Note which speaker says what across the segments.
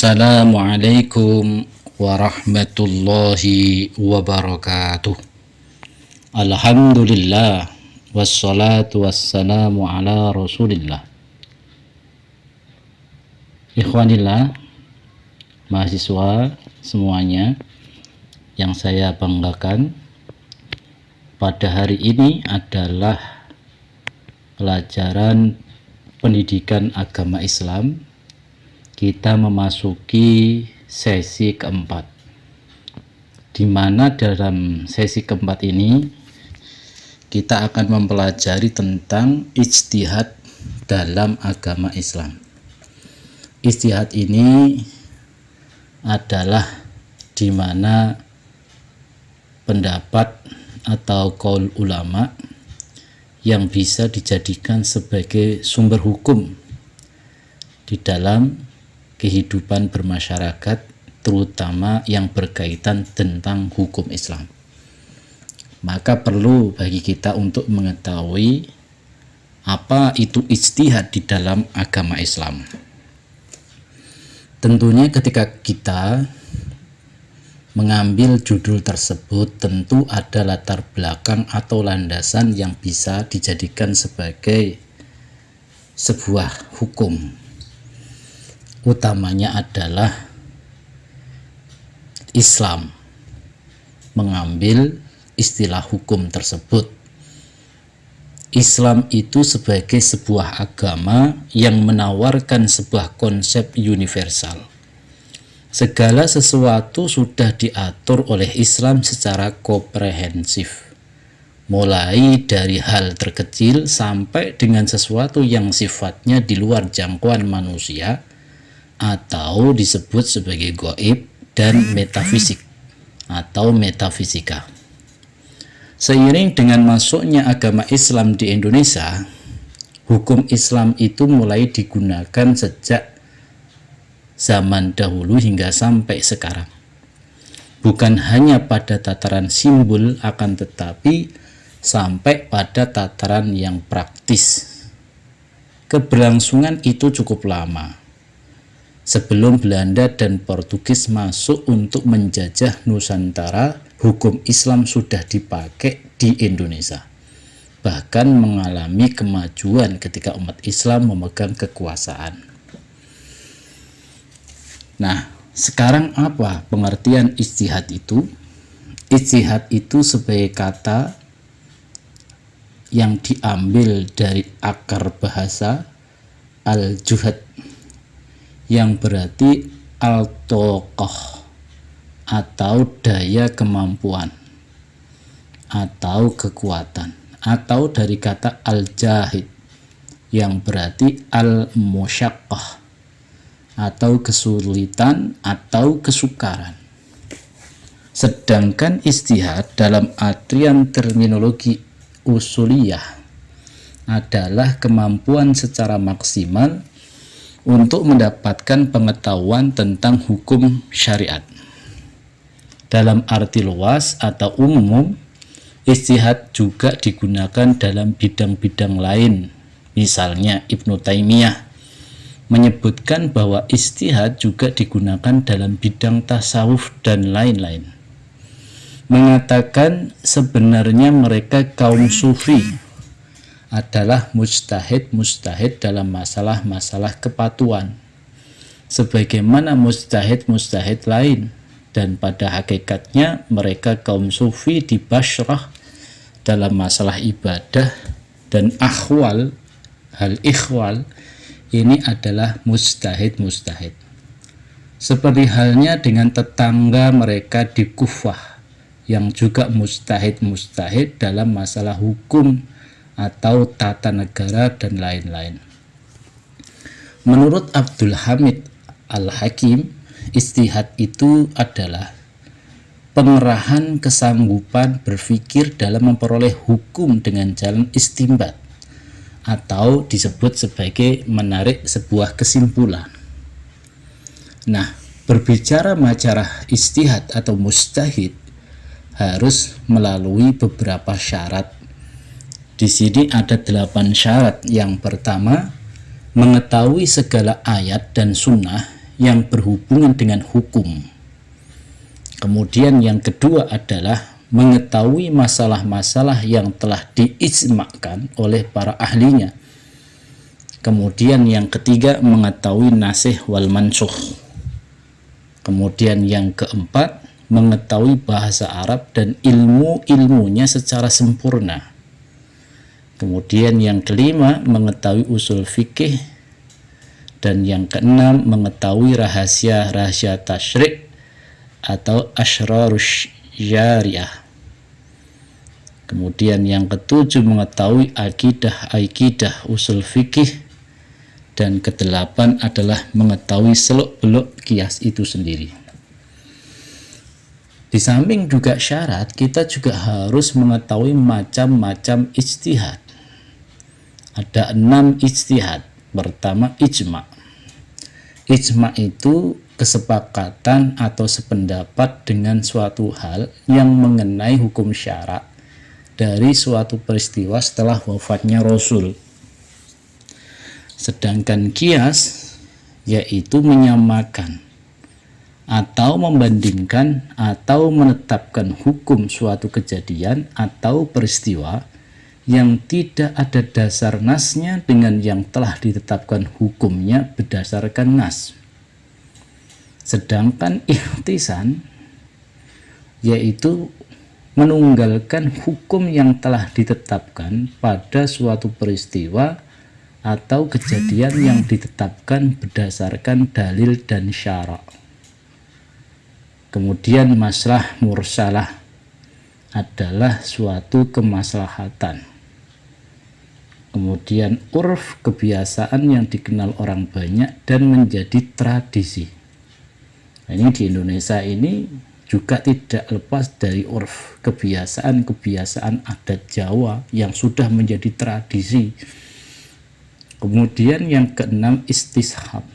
Speaker 1: Assalamualaikum warahmatullahi wabarakatuh. Alhamdulillah wassalatu wassalamu ala rasulillah. Ikhwanillah, mahasiswa semuanya yang saya banggakan, pada hari ini adalah pelajaran pendidikan agama Islam. Kita memasuki sesi keempat, di mana dalam sesi keempat ini kita akan mempelajari tentang ijtihad dalam agama Islam. Ijtihad ini adalah di mana pendapat atau qaul ulama yang bisa dijadikan sebagai sumber hukum di dalam kehidupan bermasyarakat, terutama yang berkaitan tentang hukum Islam. Maka perlu bagi kita untuk mengetahui apa itu ijtihad di dalam agama Islam. Tentunya ketika kita mengambil judul tersebut, tentu ada latar belakang atau landasan yang bisa dijadikan sebagai sebuah hukum. Utamanya adalah Islam mengambil istilah hukum tersebut. Islam itu sebagai sebuah agama yang menawarkan sebuah konsep universal. Segala sesuatu sudah diatur oleh Islam secara komprehensif, mulai dari hal terkecil sampai dengan sesuatu yang sifatnya di luar jangkauan manusia atau disebut sebagai gaib dan metafisik atau metafisika. Seiring dengan masuknya agama Islam di Indonesia, hukum Islam itu mulai digunakan sejak zaman dahulu hingga sampai sekarang. Bukan hanya pada tataran simbol, akan tetapi sampai pada tataran yang praktis. Keberlangsungan itu cukup lama. Sebelum Belanda dan Portugis masuk untuk menjajah Nusantara, hukum Islam sudah dipakai di Indonesia. Bahkan mengalami kemajuan ketika umat Islam memegang kekuasaan. Nah, sekarang apa pengertian ijtihad itu? Ijtihad itu sebagai kata yang diambil dari akar bahasa al-juhad, yang berarti al-toqoh atau daya kemampuan atau kekuatan, atau dari kata al-jahid yang berarti al-musyaqqah atau kesulitan atau kesukaran. Sedangkan ijtihad dalam artian terminologi usuliyah adalah kemampuan secara maksimal untuk mendapatkan pengetahuan tentang hukum syariat. Dalam arti luas atau umum, ijtihad juga digunakan dalam bidang-bidang lain. Misalnya Ibnu Taimiyah menyebutkan bahwa ijtihad juga digunakan dalam bidang tasawuf dan lain-lain. Mengatakan sebenarnya mereka kaum sufi adalah mujtahid dalam masalah-masalah kepatuhan, sebagaimana mujtahid lain, dan pada hakikatnya mereka kaum sufi di Bashrah dalam masalah ibadah dan akhwal, hal ikhwal ini adalah mujtahid. Seperti halnya dengan tetangga mereka di Kufah yang juga mujtahid dalam masalah hukum atau tata negara dan lain-lain. Menurut Abdul Hamid Al-Hakim, ijtihad itu adalah pengerahan kesanggupan berpikir dalam memperoleh hukum dengan jalan istinbat, atau disebut sebagai menarik sebuah kesimpulan. Nah, berbicara masalah ijtihad atau mujtahid harus melalui beberapa syarat. Di sini ada 8 syarat. Yang pertama, mengetahui segala ayat dan sunnah yang berhubungan dengan hukum. Kemudian yang kedua adalah mengetahui masalah-masalah yang telah diijma'kan oleh para ahlinya. Kemudian yang ketiga mengetahui nasikh wal mansukh. Kemudian yang keempat mengetahui bahasa Arab dan ilmu-ilmunya secara sempurna. Kemudian yang kelima mengetahui usul fikih, dan yang keenam mengetahui rahasia-rahasia tasyrik atau asrarus syariah. Kemudian yang ketujuh mengetahui akidah, usul fikih, dan kedelapan adalah mengetahui seluk-beluk kias itu sendiri. Di samping juga syarat, kita juga harus mengetahui macam-macam ijtihad. Ada 6 ijtihad. Pertama, ijma'. Ijma' itu kesepakatan atau sependapat dengan suatu hal yang mengenai hukum syarak dari suatu peristiwa setelah wafatnya Rasul. Sedangkan kias yaitu menyamakan atau membandingkan atau menetapkan hukum suatu kejadian atau peristiwa yang tidak ada dasar nasnya dengan yang telah ditetapkan hukumnya berdasarkan nas. Sedangkan ikhtisan yaitu menunggalkan hukum yang telah ditetapkan pada suatu peristiwa atau kejadian yang ditetapkan berdasarkan dalil dan syarak. Kemudian maslahat mursalah adalah suatu kemaslahatan. Kemudian urf, kebiasaan yang dikenal orang banyak dan menjadi tradisi. Nah, ini di Indonesia ini juga tidak lepas dari urf, kebiasaan adat Jawa yang sudah menjadi tradisi. Kemudian yang keenam istishab,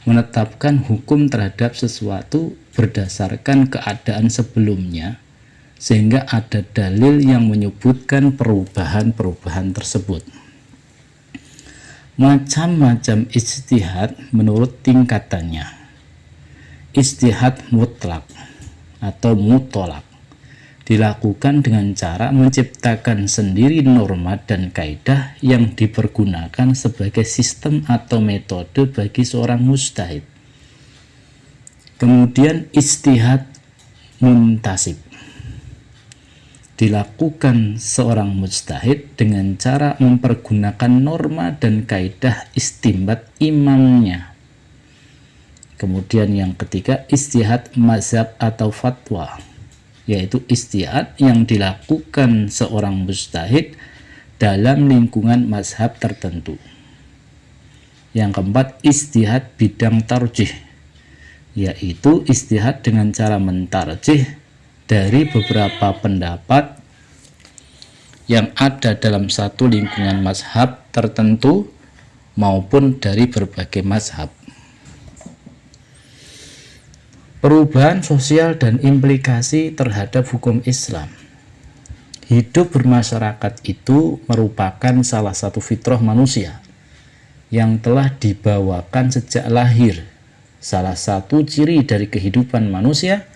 Speaker 1: menetapkan hukum terhadap sesuatu berdasarkan keadaan sebelumnya sehingga ada dalil yang menyebutkan perubahan-perubahan tersebut. Macam-macam ijtihad menurut tingkatannya. Ijtihad mutlak atau mutolak dilakukan dengan cara menciptakan sendiri norma dan kaidah yang dipergunakan sebagai sistem atau metode bagi seorang mujtahid. Kemudian ijtihad muntasib dilakukan seorang mujtahid dengan cara mempergunakan norma dan kaidah istinbat imamnya. Kemudian yang ketiga ijtihad mazhab atau fatwa, yaitu ijtihad yang dilakukan seorang mujtahid dalam lingkungan mazhab tertentu. Yang keempat ijtihad bidang tarjih, yaitu ijtihad dengan cara mentarjih dari beberapa pendapat yang ada dalam satu lingkungan mazhab tertentu maupun dari berbagai mazhab. Perubahan sosial dan implikasi terhadap hukum Islam. Hidup bermasyarakat itu merupakan salah satu fitrah manusia yang telah dibawakan sejak lahir. Salah satu ciri dari kehidupan manusia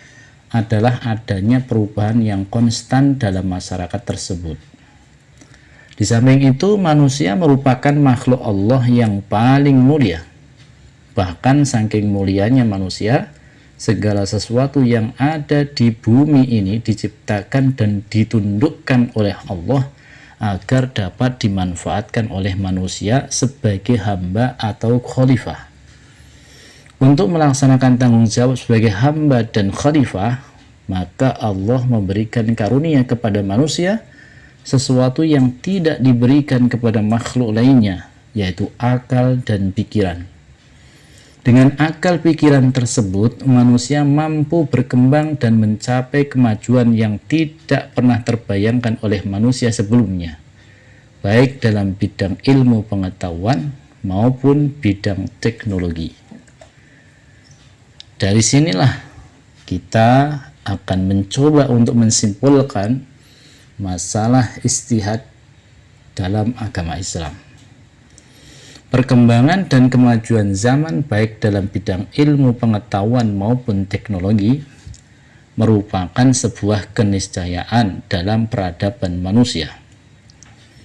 Speaker 1: adalah adanya perubahan yang konstan dalam masyarakat tersebut. Di samping itu, manusia merupakan makhluk Allah yang paling mulia. Bahkan saking mulianya manusia, segala sesuatu yang ada di bumi ini diciptakan dan ditundukkan oleh Allah agar dapat dimanfaatkan oleh manusia sebagai hamba atau khalifah. Untuk melaksanakan tanggung jawab sebagai hamba dan khalifah, maka Allah memberikan karunia kepada manusia sesuatu yang tidak diberikan kepada makhluk lainnya, yaitu akal dan pikiran. Dengan akal pikiran tersebut, manusia mampu berkembang dan mencapai kemajuan yang tidak pernah terbayangkan oleh manusia sebelumnya, baik dalam bidang ilmu pengetahuan maupun bidang teknologi. Dari sinilah kita akan mencoba untuk mensimpulkan masalah ijtihad dalam agama Islam. Perkembangan dan kemajuan zaman baik dalam bidang ilmu pengetahuan maupun teknologi merupakan sebuah keniscayaan dalam peradaban manusia.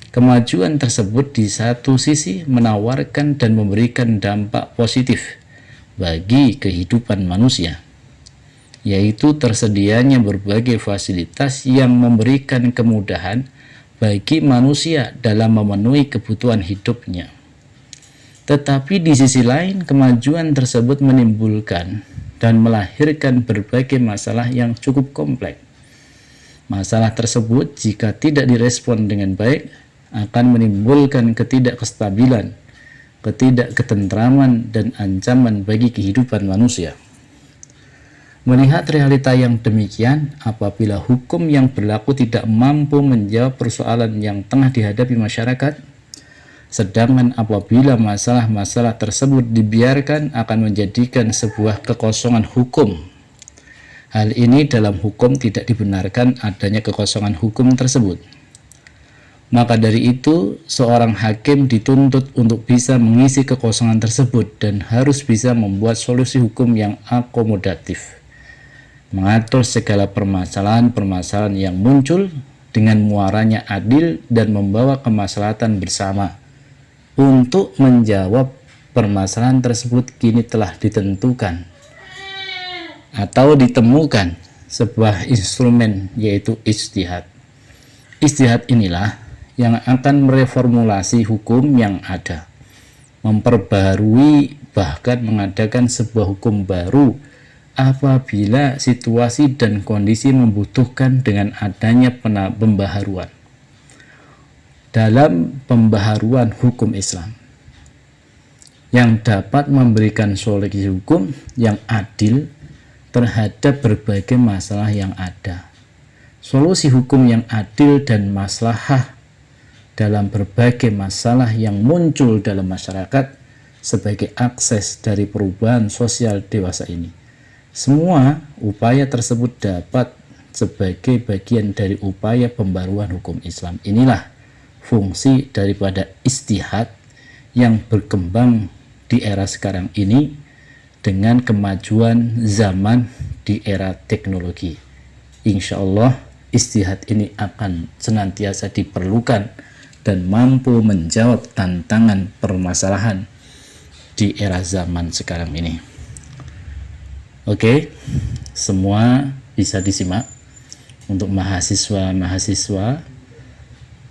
Speaker 1: Kemajuan tersebut di satu sisi menawarkan dan memberikan dampak positif bagi kehidupan manusia, yaitu tersedianya berbagai fasilitas yang memberikan kemudahan bagi manusia dalam memenuhi kebutuhan hidupnya. Tetapi di sisi lain, kemajuan tersebut menimbulkan dan melahirkan berbagai masalah yang cukup kompleks. Masalah tersebut jika tidak direspon dengan baik akan menimbulkan ketidakstabilan, ketidakketentraman, dan ancaman bagi kehidupan manusia. Melihat realita yang demikian, apabila hukum yang berlaku tidak mampu menjawab persoalan yang tengah dihadapi masyarakat, sedangkan apabila masalah-masalah tersebut dibiarkan akan menjadikan sebuah kekosongan hukum. Hal ini dalam hukum tidak dibenarkan adanya kekosongan hukum tersebut. Maka dari itu, seorang hakim dituntut untuk bisa mengisi kekosongan tersebut dan harus bisa membuat solusi hukum yang akomodatif, mengatur segala permasalahan-permasalahan yang muncul dengan muaranya adil dan membawa kemaslahatan bersama. Untuk menjawab permasalahan tersebut kini telah ditentukan atau ditemukan sebuah instrumen, yaitu ijtihad. Ijtihad inilah yang akan mereformulasi hukum yang ada, memperbarui bahkan mengadakan sebuah hukum baru apabila situasi dan kondisi membutuhkan dengan adanya pembaharuan. Dalam pembaharuan hukum Islam yang dapat memberikan solusi hukum yang adil terhadap berbagai masalah yang ada. Solusi hukum yang adil dan maslahah dalam berbagai masalah yang muncul dalam masyarakat sebagai akses dari perubahan sosial dewasa ini. Semua upaya tersebut dapat sebagai bagian dari upaya pembaruan hukum Islam. Inilah fungsi daripada ijtihad yang berkembang di era sekarang ini dengan kemajuan zaman di era teknologi. Insya Allah ijtihad ini akan senantiasa diperlukan dan mampu menjawab tantangan permasalahan di era zaman sekarang ini. Oke, semua bisa disimak untuk mahasiswa-mahasiswa.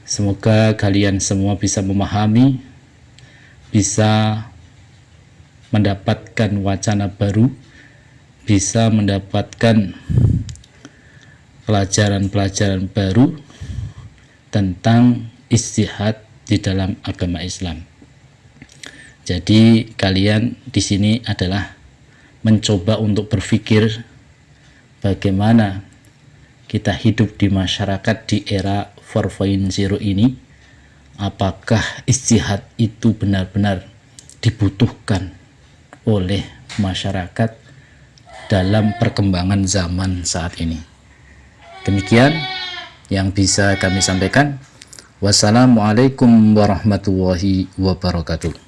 Speaker 1: Semoga kalian semua bisa memahami, bisa mendapatkan wacana baru, bisa mendapatkan pelajaran-pelajaran baru tentang ijtihad di dalam agama Islam. Jadi kalian di sini adalah mencoba untuk berpikir bagaimana kita hidup di masyarakat di era 4.0 ini. Apakah ijtihad itu benar-benar dibutuhkan oleh masyarakat dalam perkembangan zaman saat ini? Demikian yang bisa kami sampaikan. Wassalamualaikum warahmatullahi wabarakatuh.